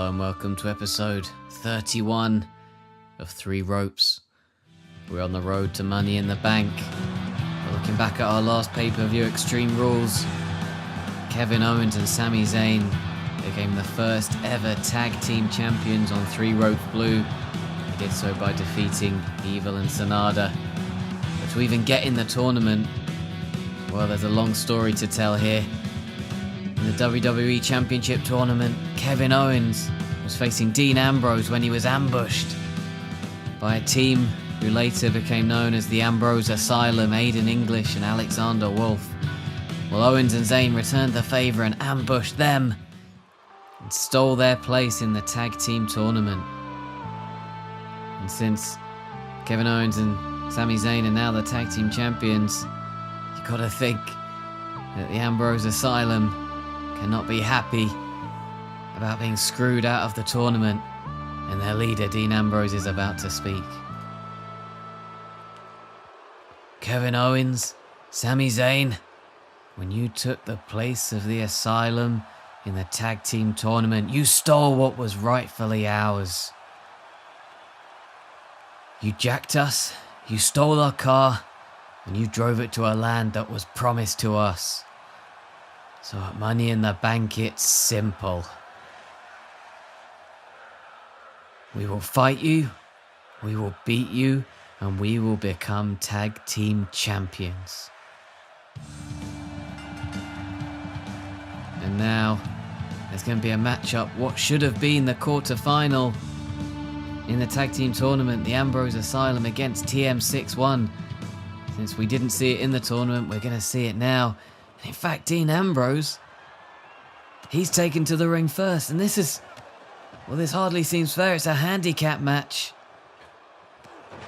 Hello and welcome to episode 31 of Three Ropes. We're on the road to Money in the Bank. We're looking back at our last pay-per-view, Extreme Rules. Kevin Owens and Sami Zayn became the first ever tag team champions on Three Ropes Blue. They did so by defeating Evil and Sanada. But to even get in the tournament, well, there's a long story to tell here. In the WWE Championship tournament, Kevin Owens was facing Dean Ambrose when he was ambushed by a team who later became known as the Ambrose Asylum, Aiden English and Alexander Wolf. Well, Owens and Zayn returned the favour and ambushed them and stole their place in the tag team tournament. And since Kevin Owens and Sami Zayn are now the tag team champions, you gotta think that the Ambrose Asylum cannot be happy about being screwed out of the tournament, and their leader Dean Ambrose is about to speak. Kevin Owens, Sami Zayn, when you took the place of the Asylum in the tag team tournament, you stole what was rightfully ours. You jacked us, you stole our car, and you drove it to a land that was promised to us. So at Money in the Bank, it's simple. We will fight you, we will beat you, and we will become tag team champions. And now, there's going to be a matchup, what should have been the quarter-final in the tag team tournament, the Ambrose Asylum against TM61. Since we didn't see it in the tournament, we're going to see it now. In fact, Dean Ambrose, he's taken to the ring first, and this hardly seems fair. It's a handicap match.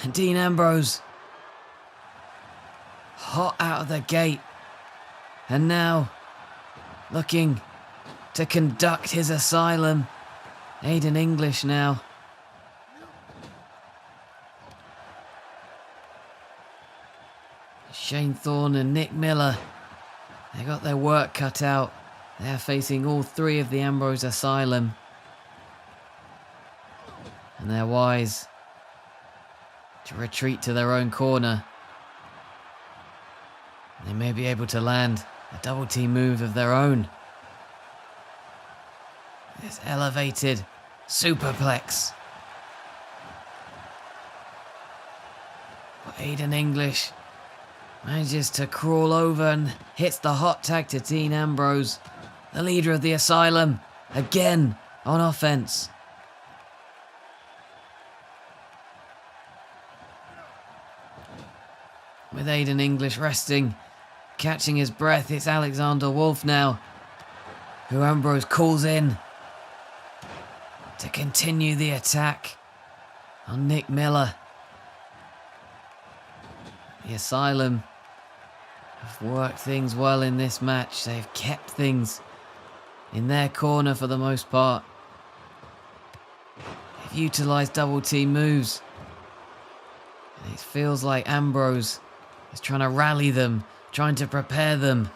And Dean Ambrose, hot out of the gate, and now looking to conduct his Asylum. Aiden English now. Shane Thorne and Nick Miller, they got their work cut out. They're facing all three of the Ambrose Asylum. And they're wise to retreat to their own corner. They may be able to land a double team move of their own. This elevated superplex. But Aiden English manages to crawl over and hits the hot tag to Dean Ambrose, the leader of the Asylum, again on offense. With Aiden English resting, catching his breath, it's Alexander Wolf now, who Ambrose calls in to continue the attack on Nick Miller. The Asylum have worked things well in this match. They've kept things in their corner for the most part. They've utilised double team moves. And it feels like Ambrose is trying to rally them, trying to prepare them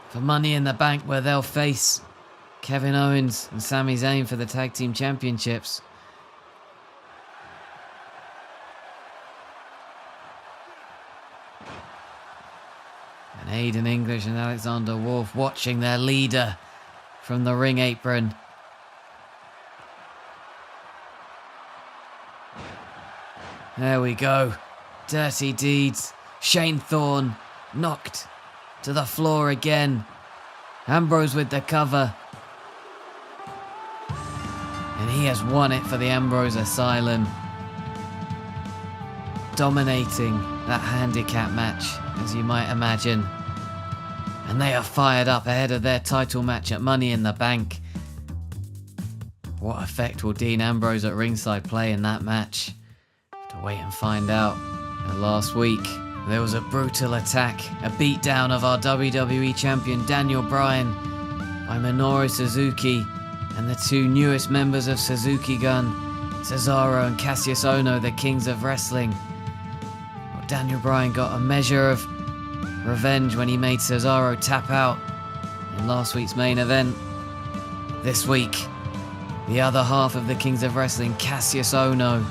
for Money in the Bank, where they'll face Kevin Owens and Sami Zayn for the tag team championships. And Aiden English and Alexander Wolf watching their leader from the ring apron. There we go. Dirty deeds. Shane Thorne knocked to the floor again. Ambrose with the cover. And he has won it for the Ambrose Asylum. Dominating that handicap match, as you might imagine. And they are fired up ahead of their title match at Money in the Bank. What effect will Dean Ambrose at ringside play in that match? To wait and find out. And last week, there was a brutal attack, a beatdown of our WWE champion Daniel Bryan by Minoru Suzuki and the two newest members of Suzuki-Gun, Cesaro and Kassius Ohno, the Kings of Wrestling. Well, Daniel Bryan got a measure of revenge when he made Cesaro tap out in last week's main event. This week, the other half of the Kings of Wrestling, Kassius Ohno,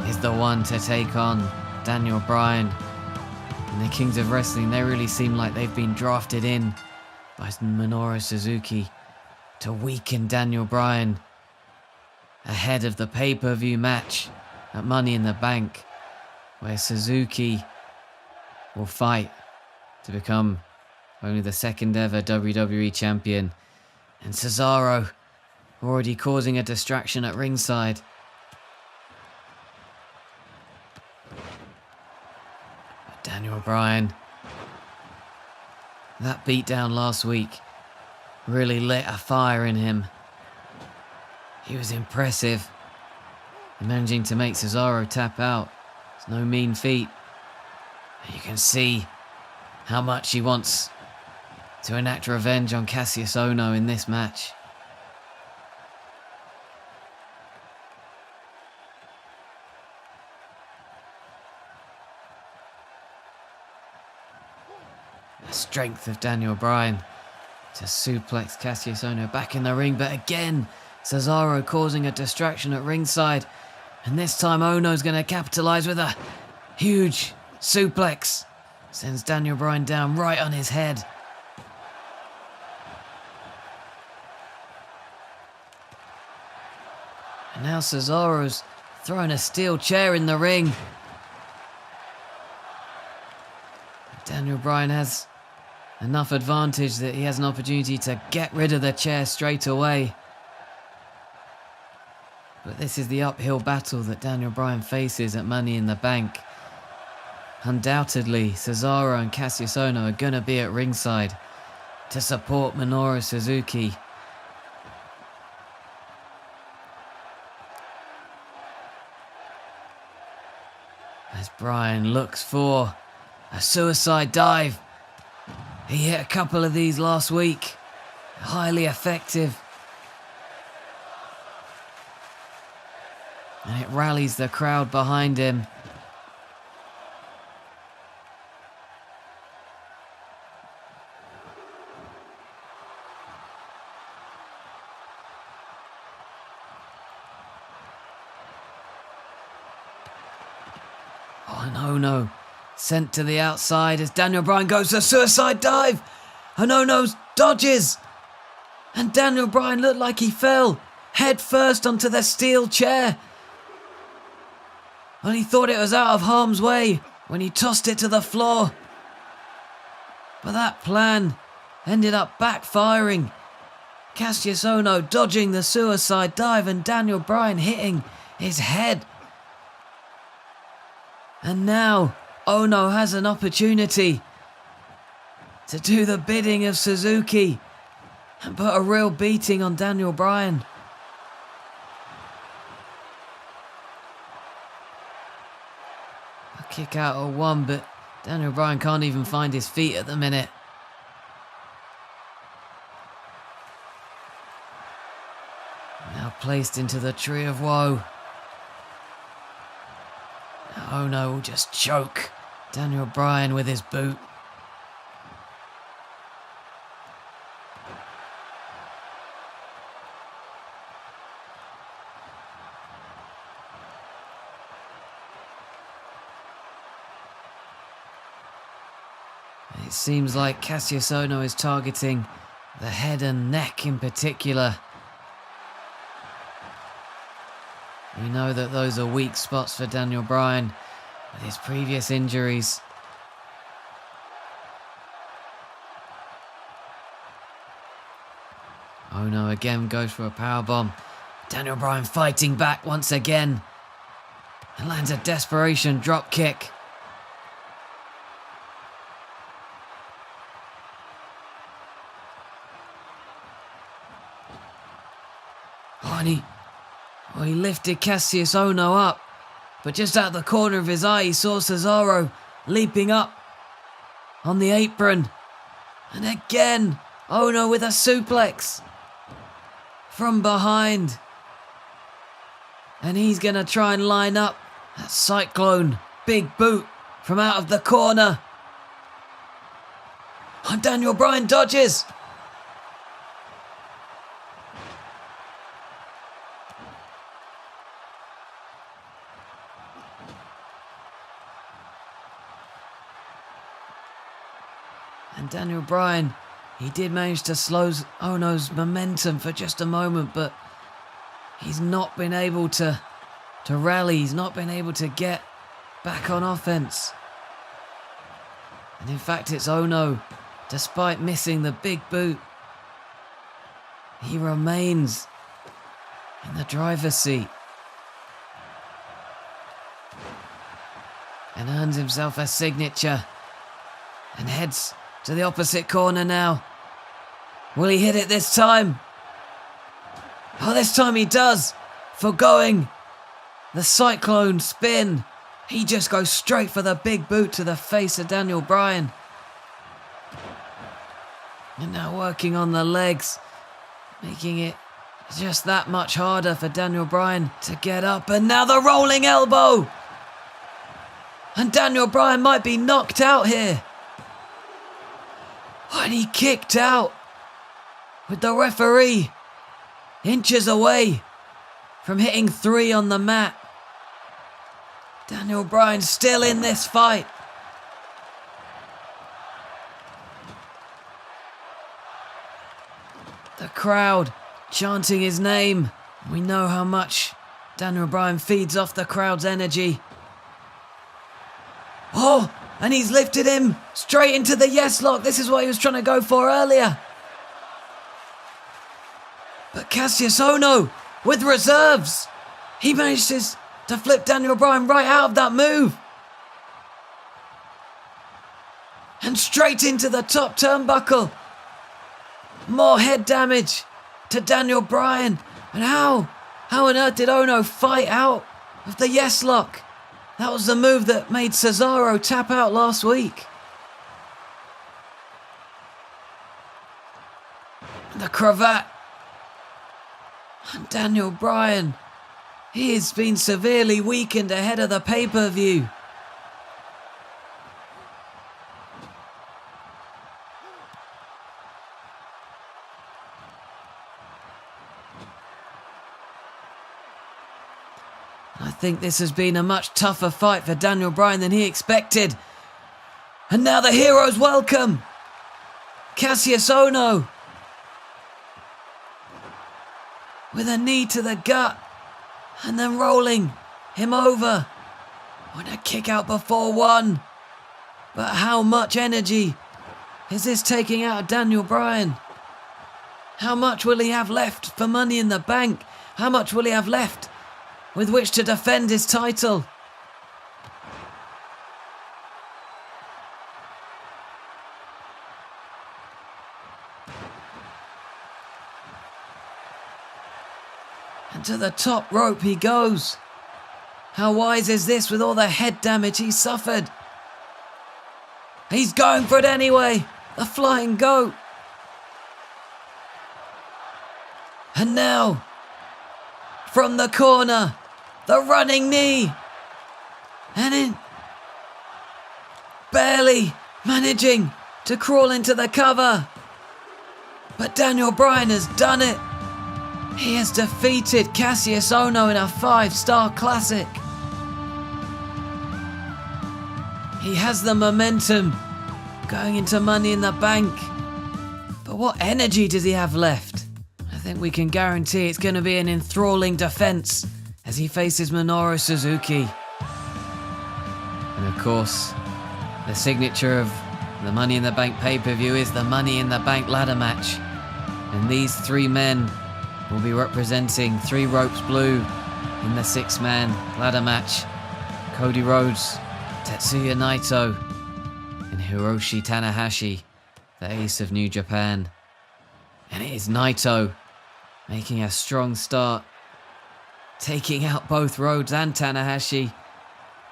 is the one to take on Daniel Bryan. And the Kings of Wrestling, they really seem like they've been drafted in by Minoru Suzuki to weaken Daniel Bryan ahead of the pay-per-view match at Money in the Bank, where Suzuki will fight to become only the second ever WWE champion. And Cesaro already causing a distraction at ringside. But Daniel Bryan, that beatdown last week really lit a fire in him. He was impressive. And managing to make Cesaro tap out, it's no mean feat. And you can see how much he wants to enact revenge on Kassius Ohno in this match. The strength of Daniel Bryan to suplex Kassius Ohno back in the ring, but again, Cesaro causing a distraction at ringside. And this time Ohno's going to capitalize with a huge suplex. Sends Daniel Bryan down right on his head. And now Cesaro's throwing a steel chair in the ring. Daniel Bryan has enough advantage that he has an opportunity to get rid of the chair straight away. But this is the uphill battle that Daniel Bryan faces at Money in the Bank. Undoubtedly, Cesaro and Kassius Ohno are going to be at ringside to support Minoru Suzuki. As Bryan looks for a suicide dive. He hit a couple of these last week. Highly effective. And it rallies the crowd behind him. Oh no. Sent to the outside as Daniel Bryan goes for a suicide dive. And Ohno dodges. And Daniel Bryan looked like he fell head first onto the steel chair. And he thought it was out of harm's way when he tossed it to the floor. But that plan ended up backfiring. Kassius Ohno dodging the suicide dive and Daniel Bryan hitting his head. And now Ohno has an opportunity to do the bidding of Suzuki and put a real beating on Daniel Bryan. A kick out of one, but Daniel Bryan can't even find his feet at the minute. Now placed into the Tree of Woe. Ohno will just choke Daniel Bryan with his boot. It seems like Kassius Ohno is targeting the head and neck in particular. We know that those are weak spots for Daniel Bryan with his previous injuries. Ohno again goes for a powerbomb. Daniel Bryan fighting back once again and lands a desperation drop kick. He lifted Kassius Ohno up, but just out the corner of his eye he saw Cesaro leaping up on the apron. And again, Ohno with a suplex from behind. And he's going to try and line up that cyclone big boot from out of the corner. And Daniel Bryan dodges. And Daniel Bryan, he did manage to slow Ohno's momentum for just a moment, but he's not been able to rally. He's not been able to get back on offense. And in fact, it's Ohno, despite missing the big boot, he remains in the driver's seat and earns himself a signature and heads to the opposite corner now. Will he hit it this time? Oh, this time he does. Forgoing the cyclone spin. He just goes straight for the big boot to the face of Daniel Bryan. And now working on the legs, making it just that much harder for Daniel Bryan to get up. And now the rolling elbow. And Daniel Bryan might be knocked out here. And he kicked out with the referee inches away from hitting 3 on the mat. Daniel Bryan still in this fight. The crowd chanting his name. We know how much Daniel Bryan feeds off the crowd's energy. Oh, and he's lifted him straight into the yes lock. This is what he was trying to go for earlier. But Kassius Ohno with reserves. He manages to flip Daniel Bryan right out of that move. And straight into the top turnbuckle. More head damage to Daniel Bryan. And how on earth did Ohno fight out of the yes lock? That was the move that made Cesaro tap out last week. The cravat. And Daniel Bryan, he has been severely weakened ahead of the pay-per-view. I think this has been a much tougher fight for Daniel Bryan than he expected. And now the hero's welcome. Kassius Ohno with a knee to the gut and then rolling him over on a kick out before 1. But how much energy is this taking out of Daniel Bryan? How much will he have left for Money in the Bank? How much will he have left with which to defend his title? And to the top rope he goes. How wise is this with all the head damage he suffered? He's going for it anyway. The flying goat. And now, from the corner, the running knee. And in barely managing to crawl into the cover. But Daniel Bryan has done it. He has defeated Kassius Ohno in a 5-star classic. He has the momentum going into Money in the Bank. But what energy does he have left? I think we can guarantee it's going to be an enthralling defense as he faces Minoru Suzuki. And of course, the signature of the Money in the Bank pay-per-view is the Money in the Bank ladder match. And these 3 men will be representing 3 Ropes Blue in the 6-man ladder match. Cody Rhodes, Tetsuya Naito, and Hiroshi Tanahashi, the ace of New Japan. And it is Naito making a strong start, taking out both Rhodes and Tanahashi,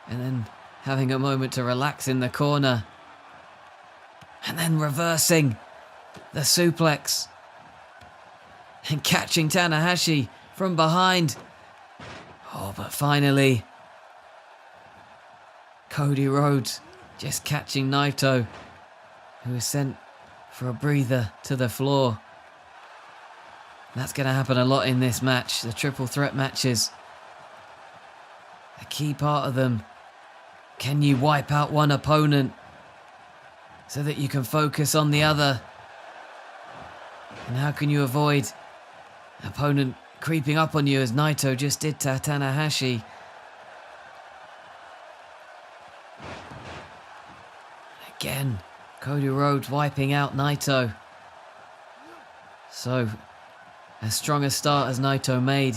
and then having a moment to relax in the corner, and then reversing the suplex and catching Tanahashi from behind. Oh, but finally, Cody Rhodes just catching Naito, who is sent for a breather to the floor. That's going to happen a lot in this match. The triple threat matches, a key part of them. Can you wipe out one opponent so that you can focus on the other. And how can you avoid an opponent creeping up on you as Naito just did to Tanahashi? Again, Cody Rhodes wiping out Naito. So, as strong a start as Naito made,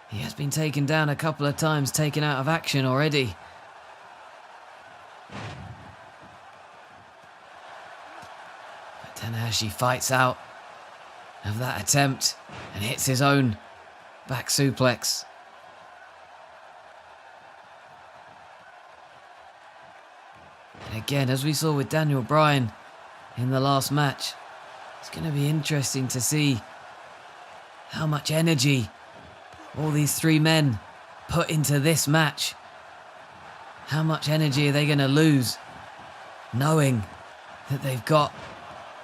he has been taken down a couple of times, taken out of action already. But Tanahashi fights out of that attempt and hits his own back suplex. And again, as we saw with Daniel Bryan in the last match, it's going to be interesting to see how much energy all these three men put into this match. How much energy are they going to lose, knowing that they've got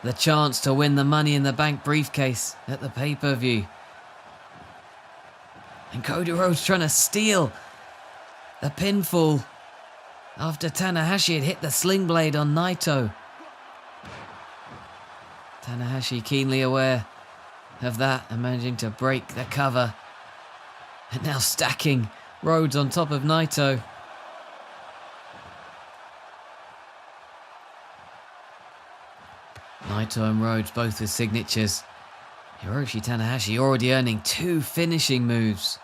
the chance to win the Money in the Bank briefcase at the pay-per-view? And Cody Rhodes trying to steal the pinfall after Tanahashi had hit the sling blade on Naito. Tanahashi keenly aware of that and managing to break the cover. And now stacking Rhodes on top of Naito. Naito and Rhodes both with signatures. Hiroshi Tanahashi already earning 2 finishing moves.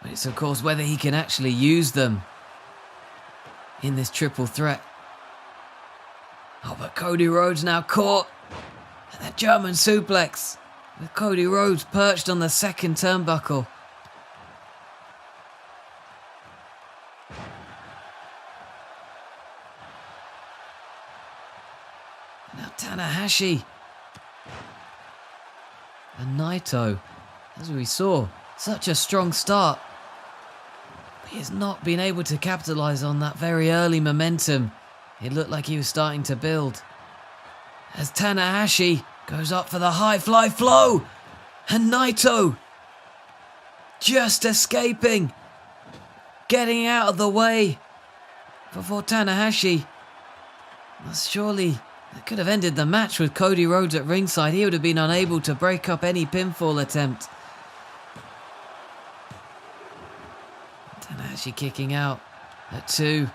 But it's of course whether he can actually use them in this triple threat. Oh, but Cody Rhodes now caught at that German suplex, with Cody Rhodes perched on the second turnbuckle. Now Tanahashi and Naito, as we saw, such a strong start. But he has not been able to capitalize on that very early momentum. It looked like he was starting to build. As Tanahashi goes up for the high fly flow. And Naito just escaping. Getting out of the way before Tanahashi. Well, surely that could have ended the match with Cody Rhodes at ringside. He would have been unable to break up any pinfall attempt. Tanahashi kicking out at 2.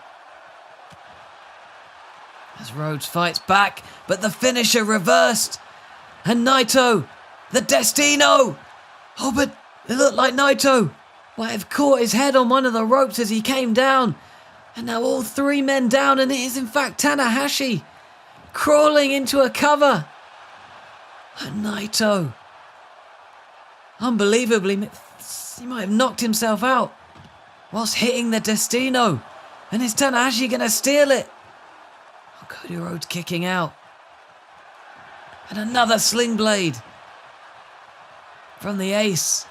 As Rhodes fights back, but the finisher reversed. And Naito, the Destino. Oh, but it looked like Naito might have caught his head on one of the ropes as he came down. And now all 3 men down, and it is in fact Tanahashi crawling into a cover. And Naito, unbelievably, he might have knocked himself out whilst hitting the Destino. And is Tanahashi going to steal it? Oh, Cody Rhodes kicking out. And another sling blade from the ace.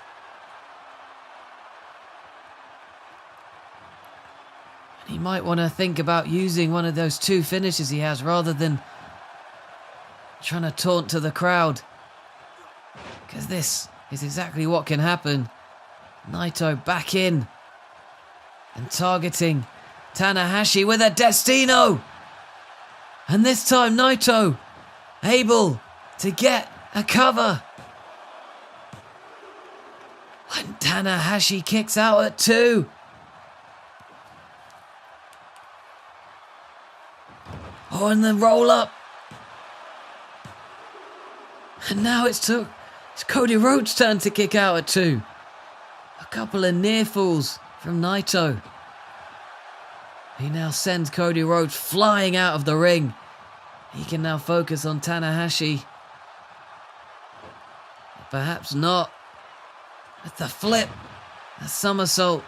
And he might want to think about using one of those 2 finishes he has rather than trying to taunt to the crowd. Because this is exactly what can happen. Naito back in and targeting Tanahashi with a Destino. And this time Naito able to get a cover. And Tanahashi kicks out at 2. Oh, and the roll up. And now it's Cody Rhodes' turn to kick out at 2. A couple of near falls from Naito. He now sends Cody Rhodes flying out of the ring. He can now focus on Tanahashi. Perhaps not. With the flip, the somersault.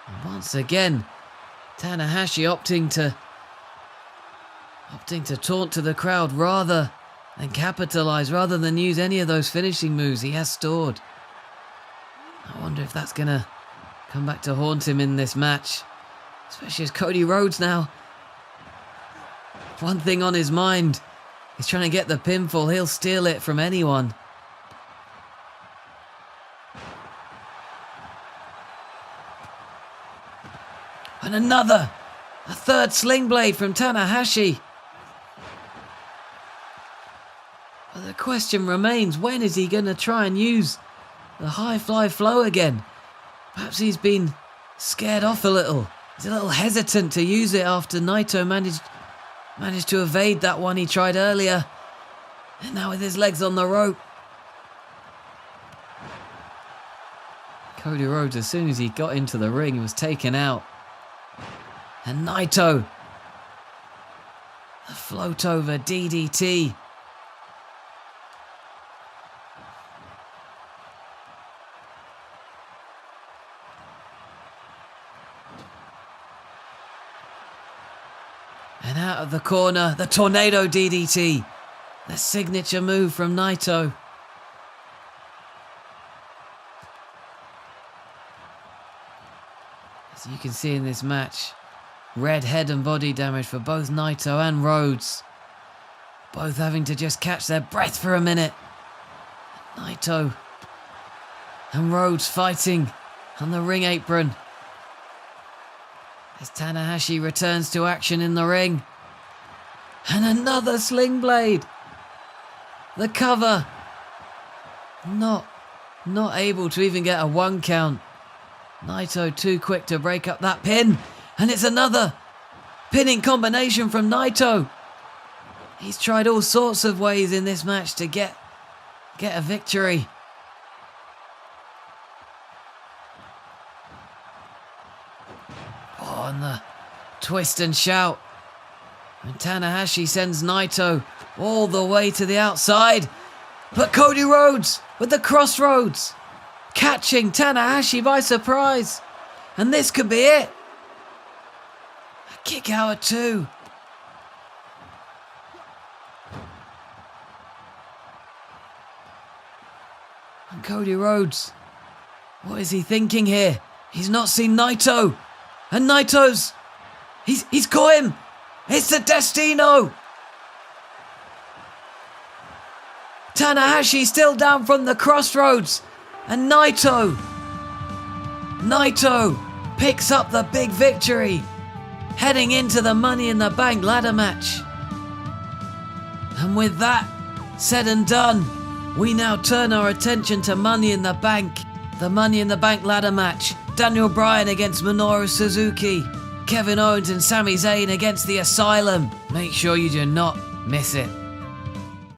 And once again, Tanahashi opting to taunt to the crowd rather than capitalize, rather than use any of those finishing moves he has stored. I wonder if that's going to come back to haunt him in this match. Especially as Cody Rhodes now, one thing on his mind, he's trying to get the pinfall. He'll steal it from anyone. And a third sling blade from Tanahashi. But the question remains, when is he going to try and use the high fly flow again? Perhaps he's been scared off a little. He's a little hesitant to use it after Naito managed to evade that one he tried earlier. And now with his legs on the rope. Cody Rhodes, as soon as he got into the ring, he was taken out. And Naito, the float over DDT. And out of the corner, the tornado DDT. The signature move from Naito. As you can see in this match, red head and body damage for both Naito and Rhodes. Both having to just catch their breath for a minute. Naito and Rhodes fighting on the ring apron. As Tanahashi returns to action in the ring. And another sling blade. The cover. Not able to even get a 1 count. Naito too quick to break up that pin. And it's another pinning combination from Naito. He's tried all sorts of ways in this match to get a victory. Oh, and the twist and shout. And Tanahashi sends Naito all the way to the outside. But Cody Rhodes with the crossroads, catching Tanahashi by surprise. And this could be it. A kick out at 2. And Cody Rhodes, what is he thinking here? He's not seen Naito. And Naito's, he's caught him. It's the Destino. Tanahashi still down from the crossroads. And Naito picks up the big victory, heading into the Money in the Bank ladder match. And with that said and done, we now turn our attention to Money in the Bank. The Money in the Bank ladder match. Daniel Bryan against Minoru Suzuki. Kevin Owens and Sami Zayn against the Asylum. Make sure you do not miss it.